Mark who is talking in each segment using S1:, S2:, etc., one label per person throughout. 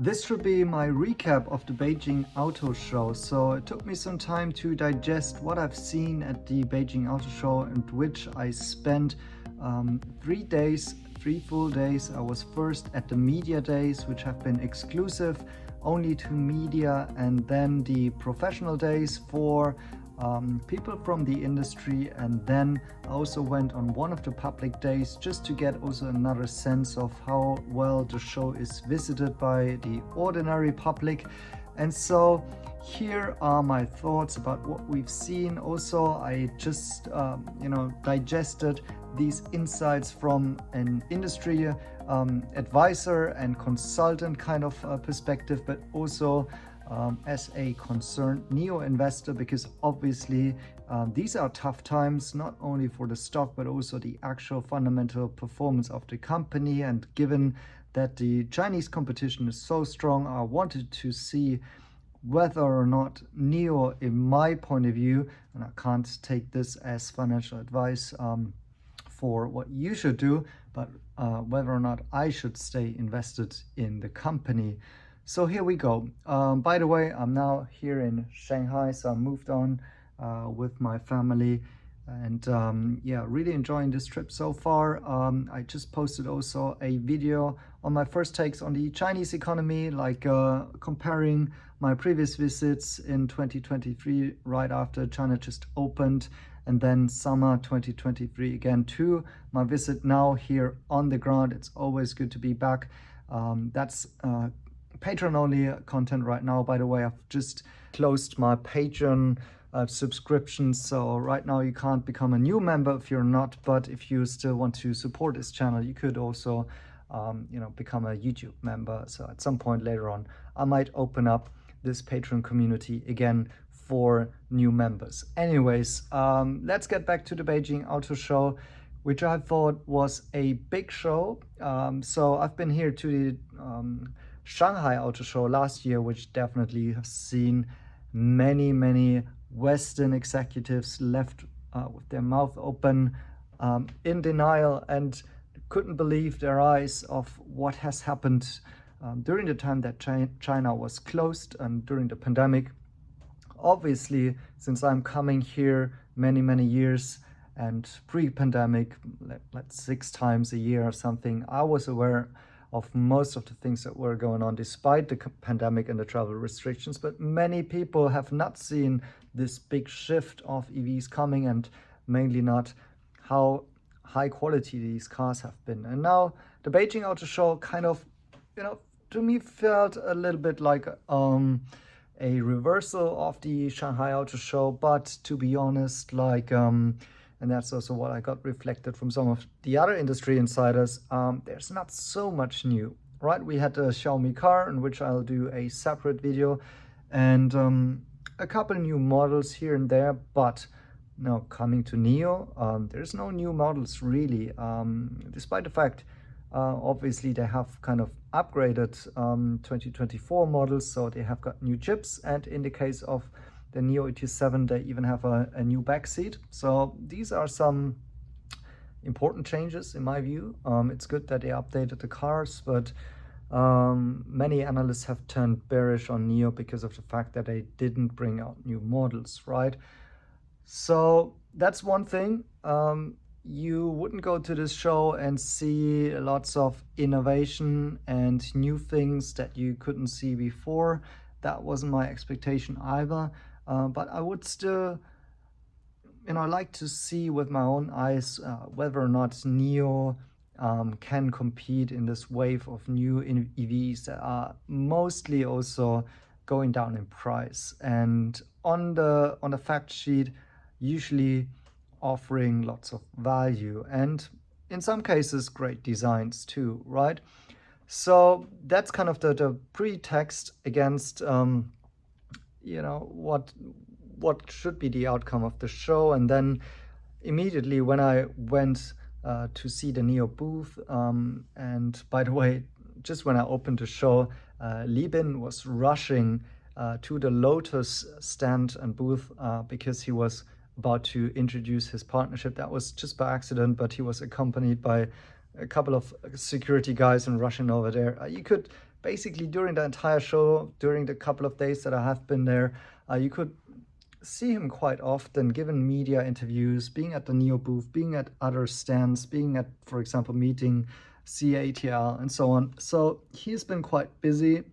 S1: This should be my recap of the Beijing Auto Show. So it took me some time to digest what I've seen at the Beijing Auto Show, and which I spent 3 full days. I was first at the media days, which have been exclusive only to media, and then the professional days for people from the industry, and then I also went on one of the public days just to get also another sense of how well the show is visited by the ordinary public. And so here are my thoughts about what we've seen. Also, I just digested these insights from an industry advisor and consultant kind of perspective, but also as a concerned NIO investor, because obviously these are tough times, not only for the stock, but also the actual fundamental performance of the company. And given that the Chinese competition is so strong, I wanted to see whether or not NIO, in my point of view, and I can't take this as financial advice for what you should do, but whether or not I should stay invested in the company. So here we go. By the way, I'm now here in Shanghai, so I moved on with my family, and really enjoying this trip so far. I just posted also a video on my first takes on the Chinese economy, like comparing my previous visits in 2023, right after China just opened, and then summer 2023 again, to my visit now here on the ground. It's always good to be back. That's Patreon-only content right now. By the way, I've just closed my Patreon subscription, so right now you can't become a new member if you're not, but if you still want to support this channel, you could also become a YouTube member. So at some point later on, I might open up this Patreon community again for new members. Anyways, let's get back to the Beijing Auto Show, which I thought was a big show. So I've been here to the Shanghai Auto Show last year, which definitely has seen many Western executives left with their mouth open, in denial, and couldn't believe their eyes of what has happened during the time that China was closed and during the pandemic. Obviously, since I'm coming here many years, and pre-pandemic, let's 6 times a year or something, I was aware of most of the things that were going on despite the pandemic and the travel restrictions. But many people have not seen this big shift of EVs coming, and mainly not how high quality these cars have been. And now the Beijing Auto Show kind of, to me felt a little bit like a reversal of the Shanghai Auto Show. But to be honest, and that's also what I got reflected from some of the other industry insiders, there's not so much new, right? We had a Xiaomi car, in which I'll do a separate video, and a couple new models here and there. But now coming to NIO, there's no new models really, despite the fact obviously they have kind of upgraded 2024 models, so they have got new chips, and in the case of the NIO ET7, they even have a new back seat. So these are some important changes in my view. It's good that they updated the cars, but many analysts have turned bearish on NIO because of the fact that they didn't bring out new models, right? So that's one thing. You wouldn't go to this show and see lots of innovation and new things that you couldn't see before. That wasn't my expectation either. But I would still, like to see with my own eyes whether or not NIO can compete in this wave of new EVs that are mostly also going down in price, and on the fact sheet usually offering lots of value, and in some cases great designs too, right? So that's kind of the pretext against what should be the outcome of the show. And then immediately when I went to see the NIO booth, and by the way, just when I opened the show, Li Bin was rushing to the Lotus stand and booth because he was about to introduce his partnership. That was just by accident, but he was accompanied by a couple of security guys and rushing over there. You could basically during the entire show, during the couple of days that I have been there, you could see him quite often giving media interviews, being at the NIO booth, being at other stands, being at, for example, meeting CATL and so on. So he's been quite busy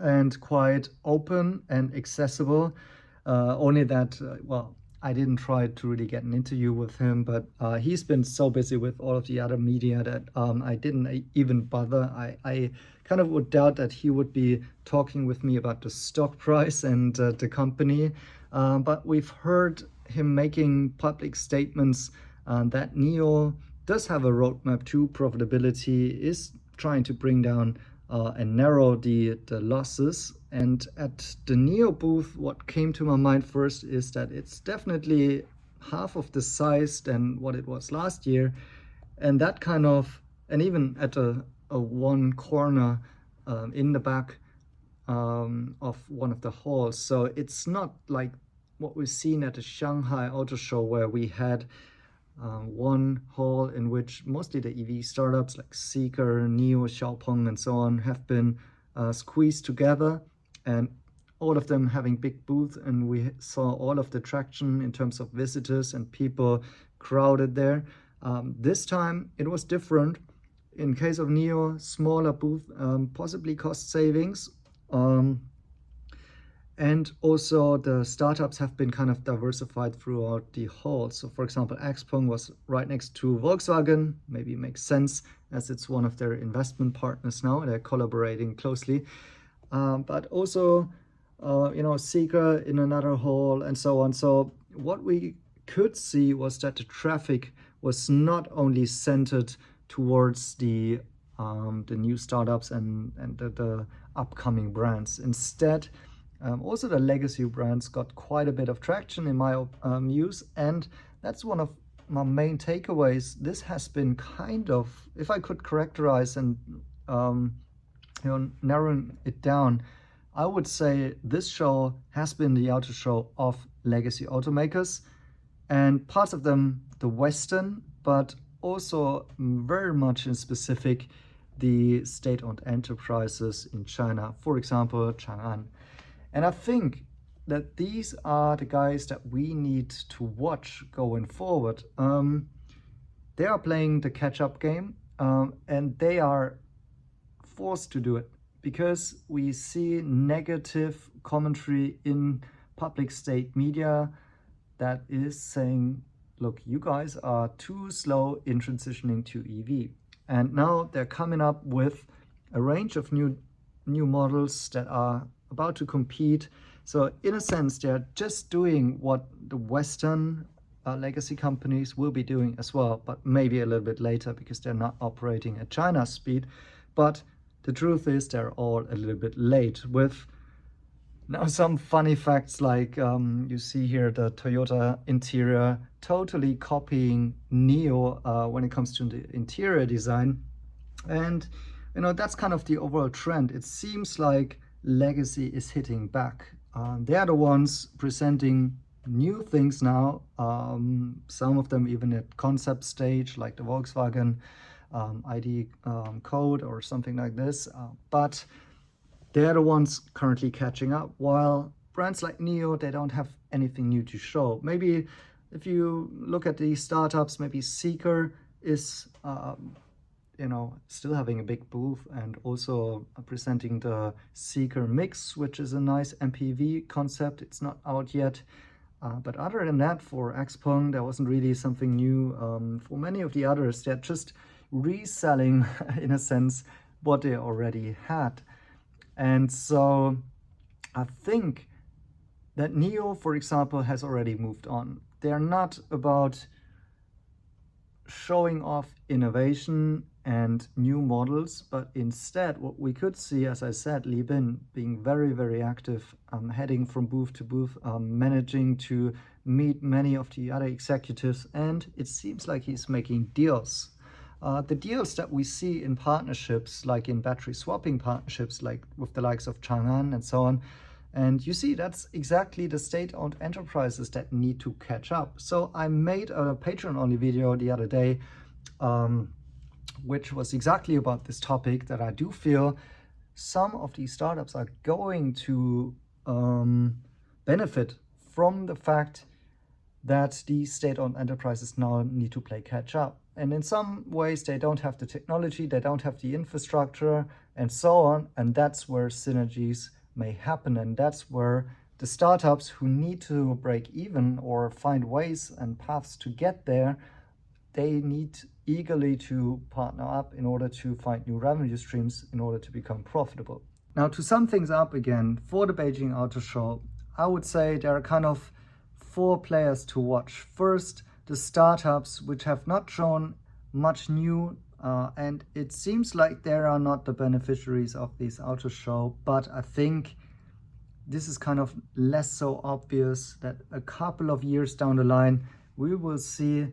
S1: and quite open and accessible. Only that, well, I didn't try to really get an interview with him, but he's been so busy with all of the other media that I didn't even bother. I kind of would doubt that he would be talking with me about the stock price and the company. But we've heard him making public statements that NIO does have a roadmap to profitability, is trying to bring down and narrow the losses. And at the NIO booth, what came to my mind first is that it's definitely half of the size than what it was last year. And that kind of, and even at a one corner in the back of one of the halls. So it's not like what we've seen at the Shanghai Auto Show, where we had one hall in which mostly the EV startups like Zeekr, NIO, Xiaopeng, and so on have been squeezed together, and all of them having big booths, and we saw all of the traction in terms of visitors and people crowded there. This time it was different. In case of NIO, smaller booth, possibly cost savings. And also the startups have been kind of diversified throughout the hall. So for example, XPeng was right next to Volkswagen. Maybe it makes sense as it's one of their investment partners now. They're collaborating closely. But also, Zeekr in another hall and so on. So what we could see was that the traffic was not only centered towards the new startups and the upcoming brands. Instead, also the legacy brands got quite a bit of traction in my views, and that's one of my main takeaways. This has been kind of, if I could characterize and narrowing it down, I would say this show has been the auto show of legacy automakers, and parts of them the Western, but also very much in specific the state-owned enterprises in China, for example, Chang'an. And I think that these are the guys that we need to watch going forward. They are playing the catch-up game, and they are forced to do it because we see negative commentary in public state media that is saying, look, you guys are too slow in transitioning to EV. And now they're coming up with a range of new models that are about to compete. So in a sense, they're just doing what the Western legacy companies will be doing as well, but maybe a little bit later because they're not operating at China's speed. But the truth is they're all a little bit late with now some funny facts like you see here the Toyota interior totally copying NIO when it comes to the interior design. And that's kind of the overall trend. It seems like legacy is hitting back. They are the ones presenting new things now, some of them even at concept stage, like the Volkswagen ID code or something like this, but they're the ones currently catching up, while brands like NIO, they don't have anything new to show. Maybe if you look at the startups, maybe Zeekr is still having a big booth and also presenting the Zeekr Mix, which is a nice MPV concept. It's not out yet. But other than that, for XPeng, there wasn't really something new. For many of the others, they're just reselling, in a sense, what they already had. And so I think that NIO, for example, has already moved on. They're not about showing off innovation and new models, but instead what we could see, as I said, Li Bin being very, very active, heading from booth to booth, managing to meet many of the other executives, and it seems like he's making deals. The deals that we see in partnerships, like in battery swapping partnerships, like with the likes of Chang'an and so on, and you see that's exactly the state-owned enterprises that need to catch up. So I made a Patreon-only video the other day, which was exactly about this topic, that I do feel some of these startups are going to benefit from the fact that these state-owned enterprises now need to play catch up. And in some ways, they don't have the technology, they don't have the infrastructure, and so on. And that's where synergies may happen. And that's where the startups who need to break even or find ways and paths to get there, they need eagerly to partner up in order to find new revenue streams in order to become profitable. Now, to sum things up again, for the Beijing Auto Show, I would say there are kind of 4 players to watch. First, the startups which have not shown much new, and it seems like they are not the beneficiaries of this auto show, but I think this is kind of less so obvious that a couple of years down the line we will see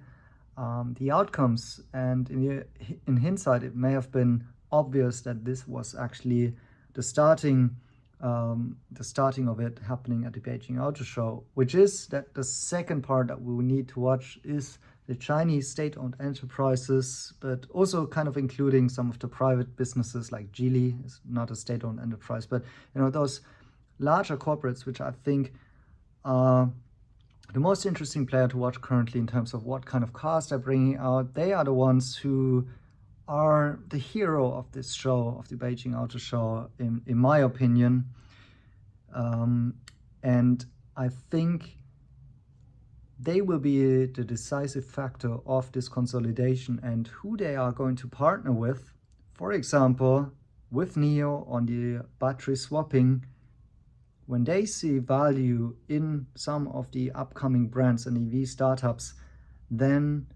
S1: the outcomes, and in hindsight it may have been obvious that this was actually the starting of it happening at the Beijing Auto Show, which is that the second part that we will need to watch is the Chinese state-owned enterprises, but also kind of including some of the private businesses like Geely is not a state-owned enterprise, but those larger corporates, which I think are the most interesting player to watch currently in terms of what kind of cars they're bringing out. They are the ones who are the hero of this show, of the Beijing Auto Show, in my opinion. And I think they will be the decisive factor of this consolidation, and who they are going to partner with, for example, with NIO on the battery swapping. When they see value in some of the upcoming brands and EV startups, then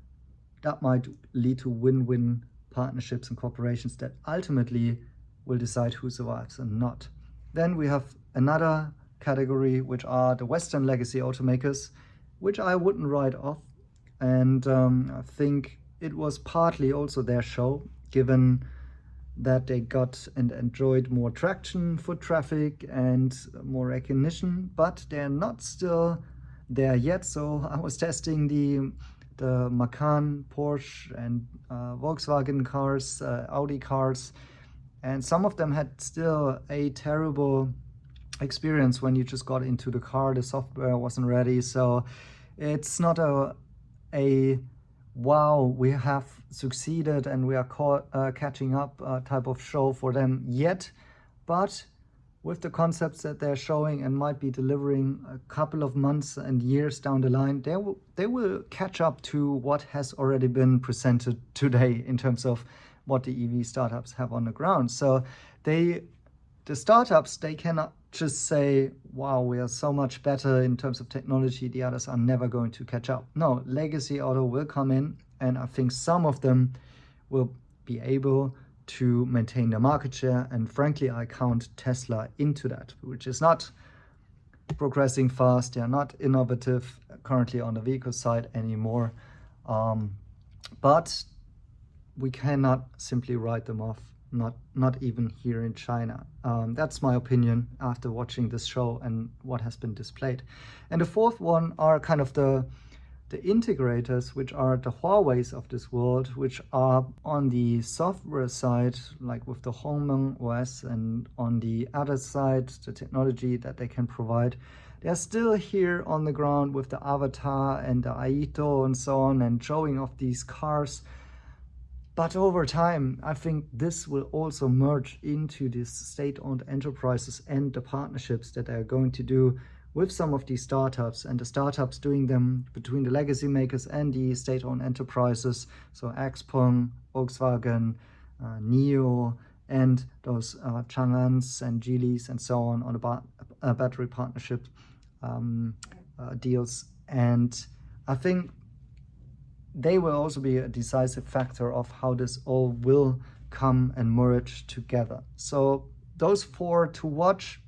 S1: that might lead to win-win partnerships and corporations that ultimately will decide who survives and not. Then we have another category, which are the Western legacy automakers, which I wouldn't write off. And I think it was partly also their show, given that they got and enjoyed more traction, foot traffic, and more recognition, but they're not still there yet. So I was testing the Macan, Porsche, and Volkswagen cars, Audi cars, and some of them had still a terrible experience when you just got into the car. The software wasn't ready, so it's not a wow, we have succeeded and we are catching up type of show for them yet. But with the concepts that they're showing and might be delivering a couple of months and years down the line, they will catch up to what has already been presented today in terms of what the EV startups have on the ground. So the startups, they cannot just say, wow, we are so much better in terms of technology, the others are never going to catch up. No, legacy auto will come in, and I think some of them will be able to maintain their market share. And frankly, I count Tesla into that, which is not progressing fast. They are not innovative currently on the vehicle side anymore. But we cannot simply write them off, not even here in China. That's my opinion after watching this show and what has been displayed. And the fourth one are kind of the integrators, which are the Huawei's of this world, which are on the software side, like with the Hongmeng OS, and on the other side, the technology that they can provide. They're still here on the ground with the Avatar and the Aito and so on, and showing off these cars. But over time, I think this will also merge into these state-owned enterprises and the partnerships that they're going to do with some of these startups, and the startups doing them between the legacy makers and the state-owned enterprises. So XPeng, Volkswagen, NIO, and those Chang'ans and Geelys and so on the battery partnership deals. And I think they will also be a decisive factor of how this all will come and merge together. So those four to watch.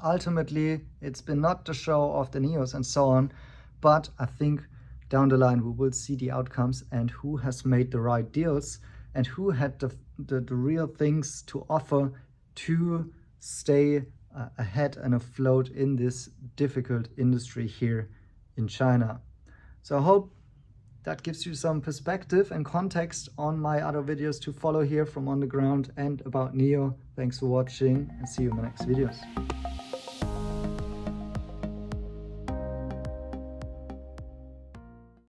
S1: Ultimately, it's been not the show of the NIOs and so on, but I think down the line we will see the outcomes and who has made the right deals and who had the real things to offer to stay ahead and afloat in this difficult industry here in China. So I hope that gives you some perspective and context on my other videos to follow here from on the ground and about NIO. Thanks for watching and see you in the next videos.